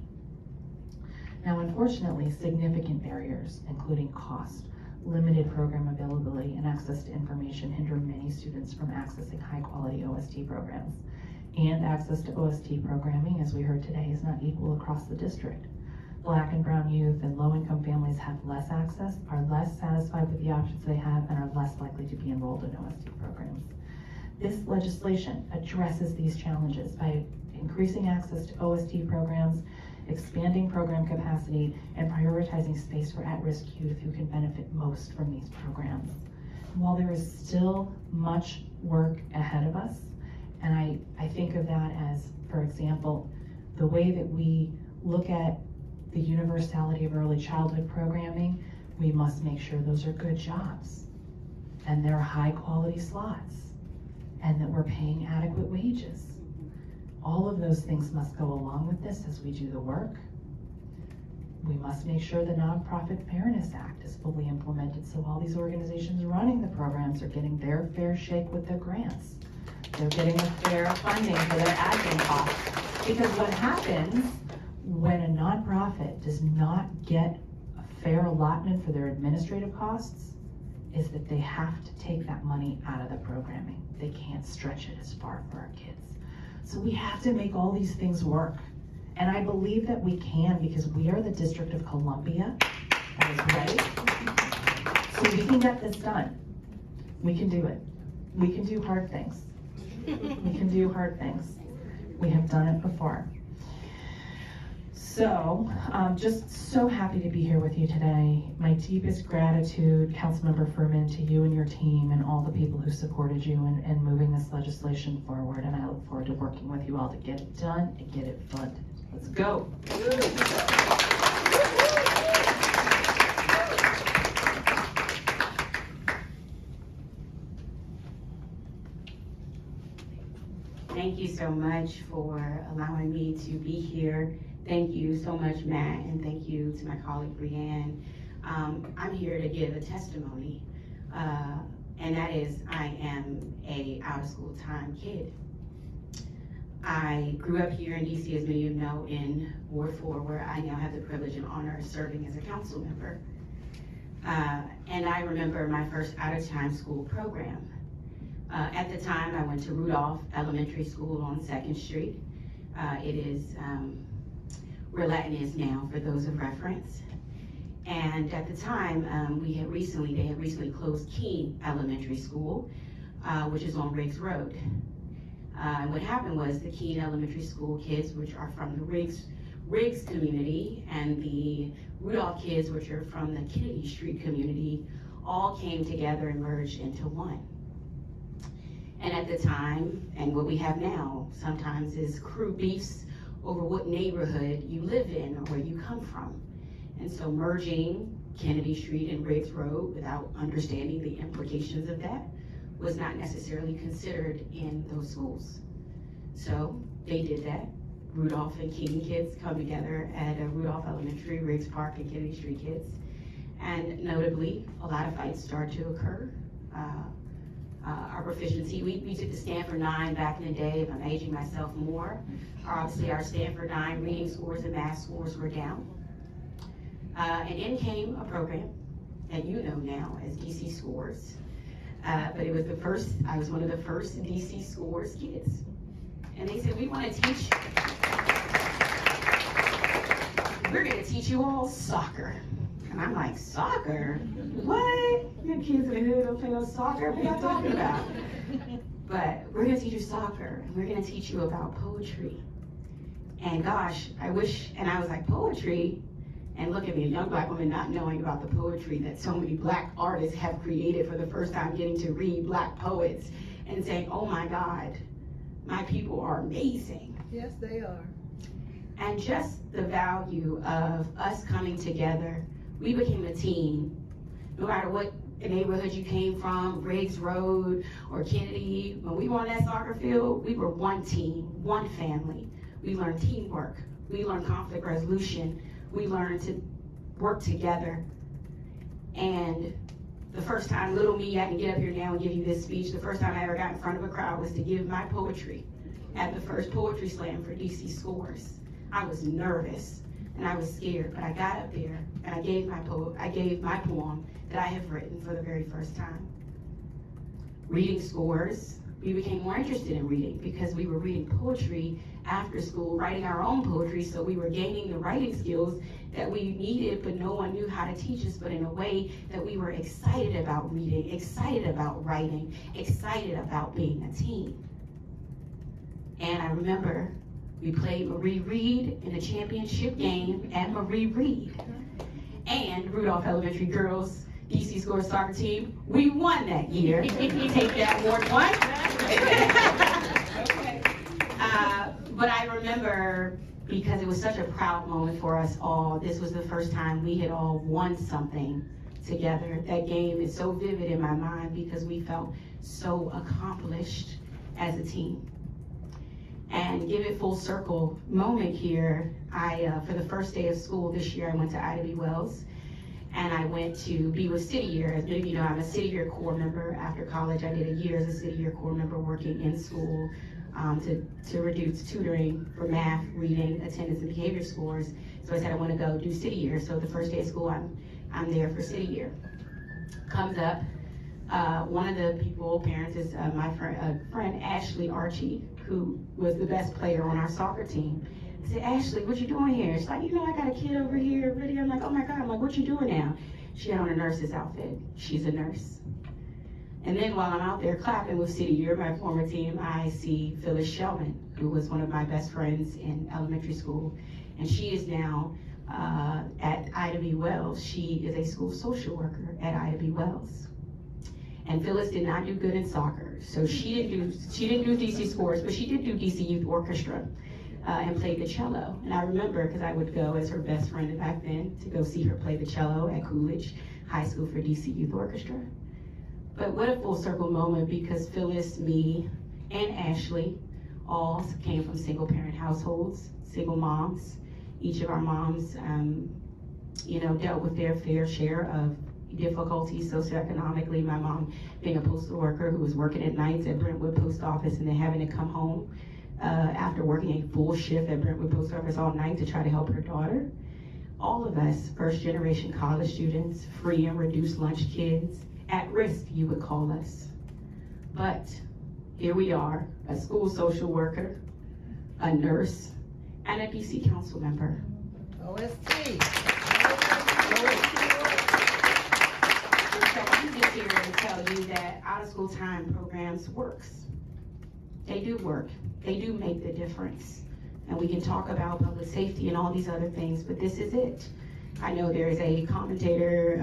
Now, unfortunately, significant barriers, including cost, limited program availability, and access to information hinder many students from accessing high-quality OST programs. And access to OST programming, as we heard today, is not equal across the district. Black and brown youth and low-income families have less access, are less satisfied with the options they have, and are less likely to be enrolled in OST programs. This legislation addresses these challenges by increasing access to OST programs, expanding program capacity, and prioritizing space for at-risk youth who can benefit most from these programs. While there is still much work ahead of us, and I think of that as, for example, the way that we look at the universality of early childhood programming, we must make sure those are good jobs, and they're high quality slots, and that we're paying adequate wages. All of those things must go along with this as we do the work. We must make sure the Nonprofit Fairness Act is fully implemented so all these organizations running the programs are getting their fair shake with their grants. They're getting a fair funding for their admin costs. Because what happens when a nonprofit does not get a fair allotment for their administrative costs is that they have to take that money out of the programming. They can't stretch it as far for our kids. So we have to make all these things work. And I believe that we can, because we are the District of Columbia. That is right. So we can get this done. We can do it. We can do hard things. We can do hard things. We have done it before. So, just so happy to be here with you today. My deepest gratitude, Councilmember Frumin, to you and your team and all the people who supported you in moving this legislation forward. And I look forward to working with you all to get it done and get it funded. Let's go. Thank you so much for allowing me to be here. Thank you so much, Matt, and thank you to my colleague, Brianne. I'm here to give a testimony, and that is I am a out-of-school time kid. I grew up here in DC, as many of you know, in Ward 4, where I now have the privilege and honor of serving as a council member. And I remember my first out-of-time school program. At the time, I went to Rudolph Elementary School on 2nd Street. It is where Latin is now, for those of reference. And at the time, they had recently closed Keene Elementary School, which is on Riggs Road. And what happened was the Keene Elementary School kids, which are from the Riggs community, and the Rudolph kids, which are from the Kennedy Street community, all came together and merged into one. And at the time, and what we have now sometimes, is crew beefs over what neighborhood you live in or where you come from. And so merging Kennedy Street and Riggs Road without understanding the implications of that was not necessarily considered in those schools. So they did that. Rudolph and Keene kids come together at Rudolph Elementary, Riggs Park, and Kennedy Street kids. And notably, a lot of fights started to occur. Our proficiency, we took the Stanford 9 back in the day, if I'm aging myself more. Obviously, our Stanford 9 reading scores and math scores were down. And in came a program that you know now as DC Scores. But it was I was one of the first DC Scores kids. And they said, we're gonna teach you all soccer. And I'm like, soccer? What? You kids in the hood don't play no soccer? What are y'all talking about? But we're gonna teach you soccer, and we're gonna teach you about poetry. And gosh, I was like, poetry? And look at me, a young Black woman not knowing about the poetry that so many Black artists have created for the first time, getting to read Black poets and saying, oh my God, my people are amazing. Yes, they are. And just the value of us coming together, we became a team. No matter what neighborhood you came from, Riggs Road or Kennedy, when we were on that soccer field, we were one team, one family. We learned teamwork, we learned conflict resolution, we learned to work together. And the first time, little me, I can get up here now and give you this speech, the first time I ever got in front of a crowd was to give my poetry at the first poetry slam for DC Scores. I was nervous and I was scared, but I got up there and I gave my poem that I have written for the very first time. Reading Scores, we became more interested in reading because we were reading poetry after school, writing our own poetry, so we were gaining the writing skills that we needed, but no one knew how to teach us, but in a way that we were excited about reading, excited about writing, excited about being a team. And I remember we played Marie Reed in a championship game at Marie Reed. And Rudolph Elementary Girls DC Scores soccer team, we won that year. Take that, Ward 1. But I remember, because it was such a proud moment for us all, this was the first time we had all won something together. That game is so vivid in my mind because we felt so accomplished as a team. And give it full circle moment here, for the first day of school this year, I went to Ida B. Wells, and I went to be with City Year. As many of you know, I'm a City Year Corps member. After college, I did a year as a City Year Corps member working in school to reduce tutoring for math, reading, attendance, and behavior scores. So I said I want to go do City Year. So the first day of school, I'm there for City Year. Comes up, one of the parents is my friend Ashley Archie, who was the best player on our soccer team. I said, Ashley, what you doing here? She's like, I got a kid over here, really? I'm like, oh my God, I'm like, what you doing now? She had on a nurse's outfit. She's a nurse. And then while I'm out there clapping with City Year, my former team, I see Phyllis Shellman, who was one of my best friends in elementary school. And she is now at Ida B. Wells. She is a school social worker at Ida B. Wells. And Phyllis did not do good in soccer, so she didn't do DC Scores, but she did do DC Youth Orchestra and played the cello. And I remember, because I would go as her best friend back then to go see her play the cello at Coolidge High School for DC Youth Orchestra. But what a full circle moment, because Phyllis, me, and Ashley all came from single parent households, single moms. Each of our moms, dealt with their fair share of difficulties socioeconomically. My mom being a postal worker who was working at nights at Brentwood Post Office and then having to come home after working a full shift at Brentwood Post Office all night to try to help her daughter. All of us, first generation college students, free and reduced lunch kids, at risk, you would call us. But here we are, a school social worker, a nurse, and a DC council member. OST. So I'm just here to tell you that out-of-school time programs works. They do work. They do make the difference. And we can talk about public safety and all these other things, but this is it. I know there's a commentator,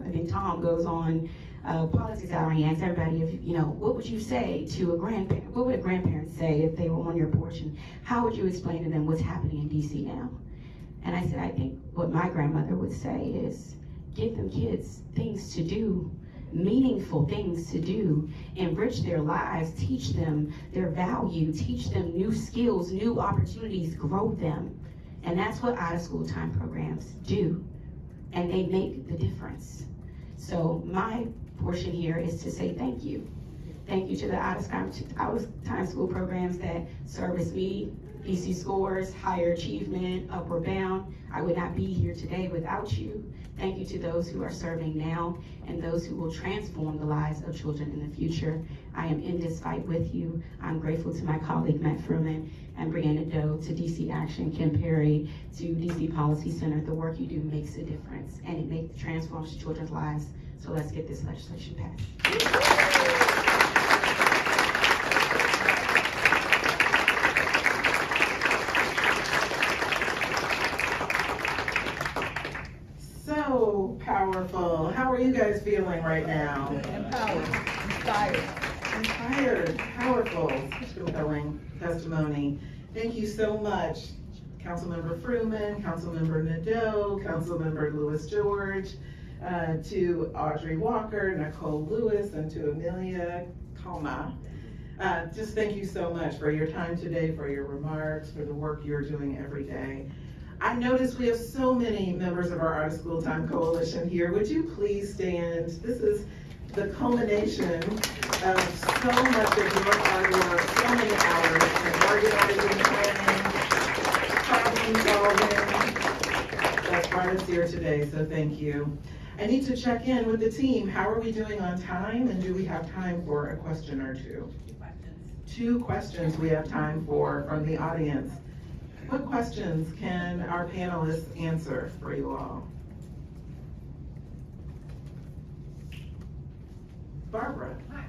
I think Tom goes on politics hour, and he asks everybody, if what would you say to a grandparent? What would a grandparent say if they were on your porch, and how would you explain to them what's happening in DC now? And I said, I think what my grandmother would say is, give them kids things to do, meaningful things to do, enrich their lives, teach them their value, teach them new skills, new opportunities, grow them. And that's what out-of-school time programs do. And they make the difference. So my portion here is to say thank you. Thank you to the out-of-time school programs that service me, DC Scores, Higher Achievement, Upward Bound. I would not be here today without you. Thank you to those who are serving now and those who will transform the lives of children in the future. I am in this fight with you. I'm grateful to my colleague Matt Frumin and Brianna Doe, to DC Action, Kim Perry, to DC Policy Center. The work you do makes a difference, and it transforms children's lives. So let's get this legislation passed. So powerful. How are you guys feeling right now? Empowered, inspired. Inspired, powerful, compelling testimony. Thank you so much, Councilmember Frumin, Councilmember Nadeau, Councilmember Lewis George, to Audrey Walker, Nicole Lewis, and to Amelia Kalma. Just thank you so much for your time today, for your remarks, for the work you're doing every day. I noticed we have so many members of our Out of School Time Coalition here. Would you please stand? This is the culmination of so much of your hard work, so many hours of organizing, planning, problem solving. That's brought us here today, so thank you. I need to check in with the team. How are we doing on time, and do we have time for a question or two? 2 questions we have time for from the audience. What questions can our panelists answer for you all? Barbara. Hi.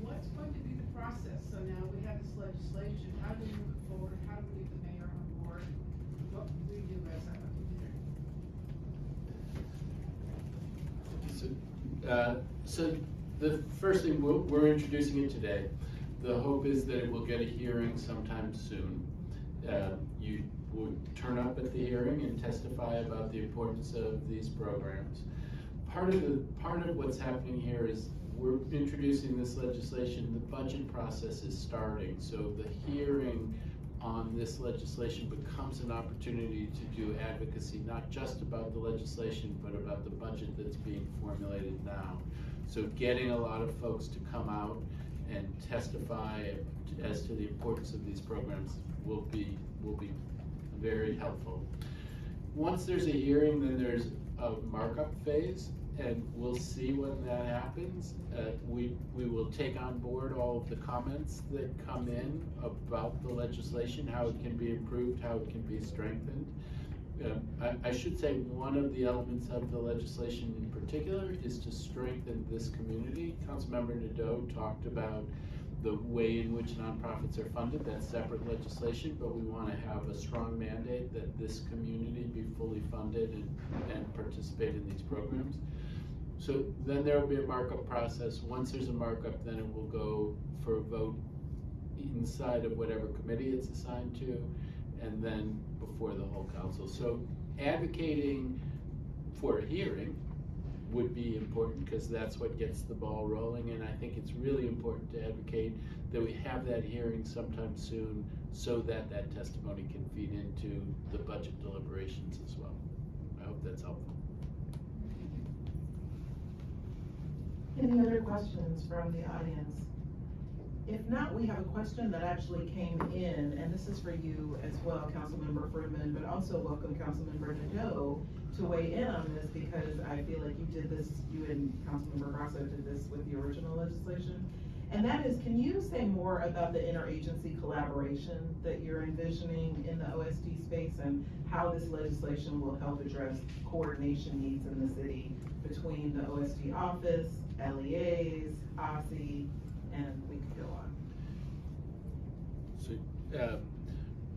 What's going to be the process? So now we have this legislation. How do we move it forward? How do we get the mayor on board? What do we do as a community? So the first thing, we're introducing it today. The hope is that it will get a hearing sometime soon. You would turn up at the hearing and testify about the importance of these programs. Part of what's happening here is we're introducing this legislation. The budget process is starting, so the hearing on this legislation becomes an opportunity to do advocacy, not just about the legislation, but about the budget that's being formulated now. So getting a lot of folks to come out and testify as to the importance of these programs will be very helpful. Once there's a hearing, then there's a markup phase, and we'll see when that happens. We will take on board all of the comments that come in about the legislation, how it can be improved, how it can be strengthened. I should say one of the elements of the legislation in particular is to strengthen this community. Councilmember Nadeau talked about the way in which nonprofits are funded. That's separate legislation, but we want to have a strong mandate that this community be fully funded and participate in these programs. So then there will be a markup process. Once there's a markup, then it will go for a vote inside of whatever committee it's assigned to, and then before the whole council. So advocating for a hearing would be important because that's what gets the ball rolling, and I think it's really important to advocate that we have that hearing sometime soon so that that testimony can feed into the budget deliberations as well. I hope that's helpful. Any other questions from the audience? If not, we have a question that actually came in, and this this is for you as well, Councilmember Frumin, but also welcome Councilmember Nadeau to weigh in on this, because I feel like you did this, you and Councilmember Grasso did this with the original legislation. And that is, can you say more about the interagency collaboration that you're envisioning in the OSD space, and how this legislation will help address coordination needs in the city between the OSD office, LEAs, OSSI, and we could go on.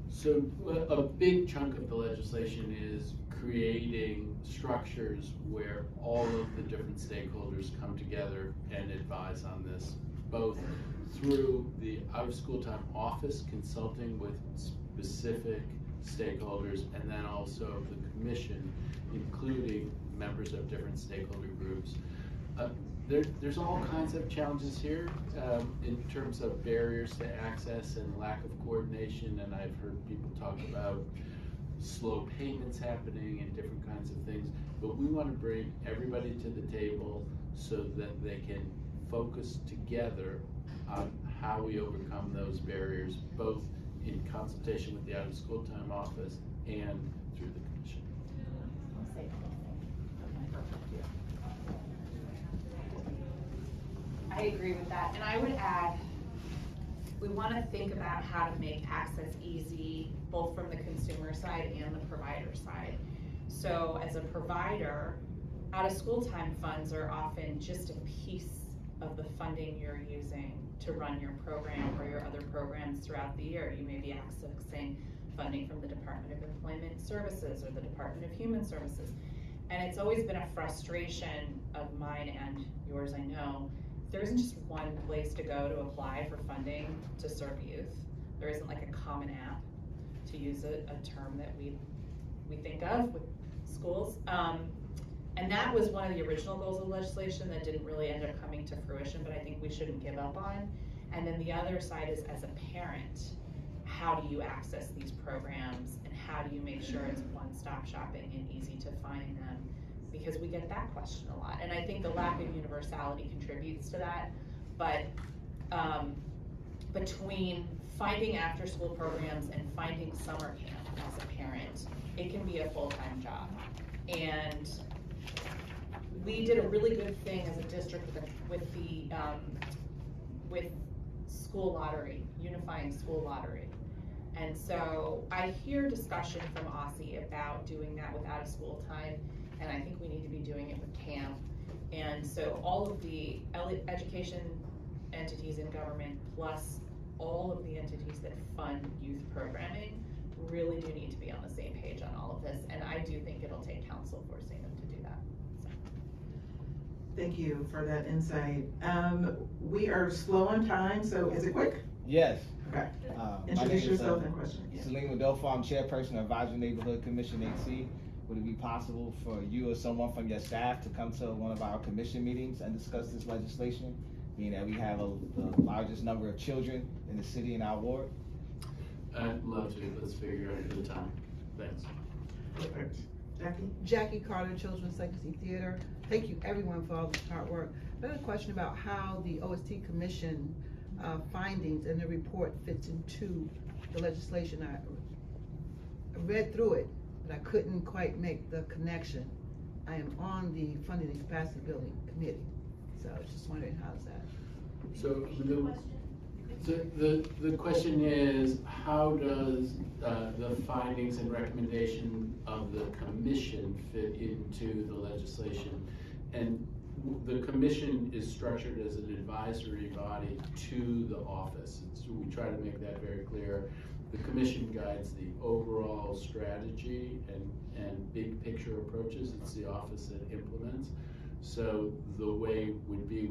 So a big chunk of the legislation is creating structures where all of the different stakeholders come together and advise on this, both through the out-of-school time office consulting with specific stakeholders, and then also the commission, including members of different stakeholder groups. There's all kinds of challenges here in terms of barriers to access and lack of coordination, and I've heard people talk about slow payments happening and different kinds of things, but we want to bring everybody to the table so that they can focus together on how we overcome those barriers, both in consultation with the out-of-school time office and through the commission. I agree with that, and I would add, we want to think about how to make access easy, both from the consumer side and the provider side. So as a provider, out-of-school time funds are often just a piece of the funding you're using to run your program or your other programs throughout the year. You may be accessing funding from the Department of Employment Services or the Department of Human Services. And it's always been a frustration of mine and yours, I know, there isn't just one place to go to apply for funding to serve youth. There isn't like a common app, to use a term that we think of with schools. And that was one of the original goals of the legislation that didn't really end up coming to fruition, but I think we shouldn't give up on. And then the other side is, as a parent, how do you access these programs, and how do you make sure it's one-stop shopping and easy to find them? Because we get that question a lot, and I think the lack of universality contributes to that. But between finding after-school programs and finding summer camp as a parent, it can be a full-time job. And we did a really good thing as a district with school lottery, unifying school lottery. And so I hear discussion from OSSI about doing that with out-of-school time, and I think we need to be doing it with camp. And so all of the education entities in government, plus all of the entities that fund youth programming, really do need to be on the same page on all of this. And I do think it'll take council forcing them to do that. So. Thank you for that insight. We are slow on time, so is it quick? Yes. Okay. Introduce yourself and question. Salim Adolfo, I'm Chairperson of Advisory Neighborhood Commission 8C. Would it be possible for you or someone from your staff to come to one of our commission meetings and discuss this legislation, being that we have the largest number of children in the city in our ward? I'd love to. Let's figure out the time. Thanks. Perfect. Jackie? Jackie Carter, Children's Legacy Theater. Thank you everyone for all this hard work. I have a question about how the OST Commission findings and the report fits into the legislation. I read through it, but I couldn't quite make the connection. I am on the Funding and Capacity Building Committee, so I was just wondering how is that? So the question is, how does the findings and recommendation of the commission fit into the legislation? And the commission is structured as an advisory body to the office. So we try to make that very clear. The commission guides the overall strategy and big picture approaches. It's the office that implements. So the way would be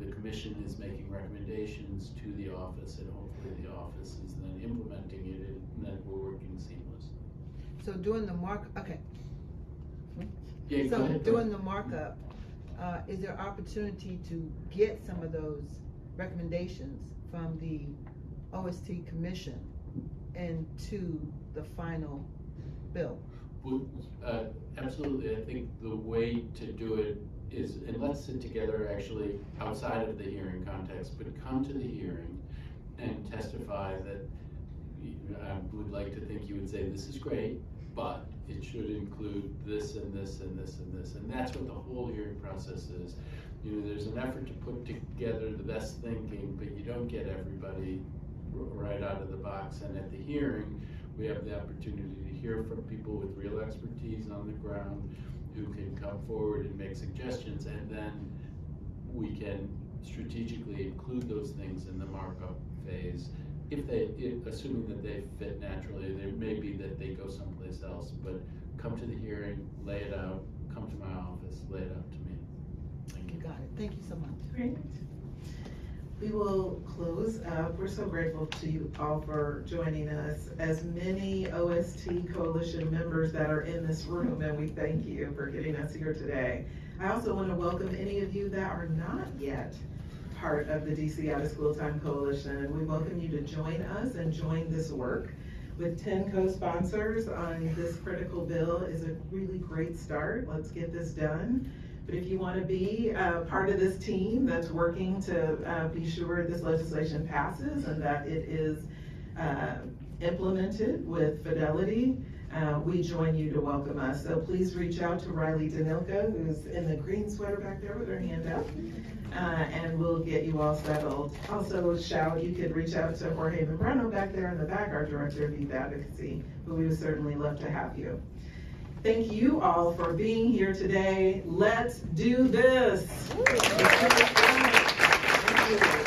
the commission is making recommendations to the office, and hopefully the office is then implementing it, and then we're working seamless. So doing the okay. Yeah, so go ahead, doing the markup, is there opportunity to get some of those recommendations from the OST Commission into the final bill? Well, absolutely. I think the way to do it is, and let's sit together actually outside of the hearing context, but come to the hearing and testify that would like to think you would say, this is great, but it should include this and this and this and this. And that's what the whole hearing process is. You know, there's an effort to put together the best thinking, but you don't get everybody right out of the box. And at the hearing, we have the opportunity to hear from people with real expertise on the ground who can come forward and make suggestions, and then we can strategically include those things in the markup phase. Assuming that they fit naturally, there may be that they go someplace else, but come to the hearing, lay it out, come to my office, lay it out to me. Thank you. You got it. Thank you so much. Great. We will close up. We're so grateful to you all for joining us. As many OST Coalition members that are in this room, and we thank you for getting us here today. I also want to welcome any of you that are not yet part of the DC Out of School Time Coalition, and we welcome you to join us and join this work. With 10 co-sponsors on this critical bill is a really great start. Let's get this done. But if you want to be part of this team that's working to be sure this legislation passes and that it is implemented with fidelity, we join you to welcome us. So please reach out to Riley Danilka, who's in the green sweater back there with her hand up, and we'll get you all settled. Also, you could reach out to Jorge Membrano back there in the back, our Director of Youth Advocacy, but we would certainly love to have you. Thank you all for being here today. Let's do this. Thank you.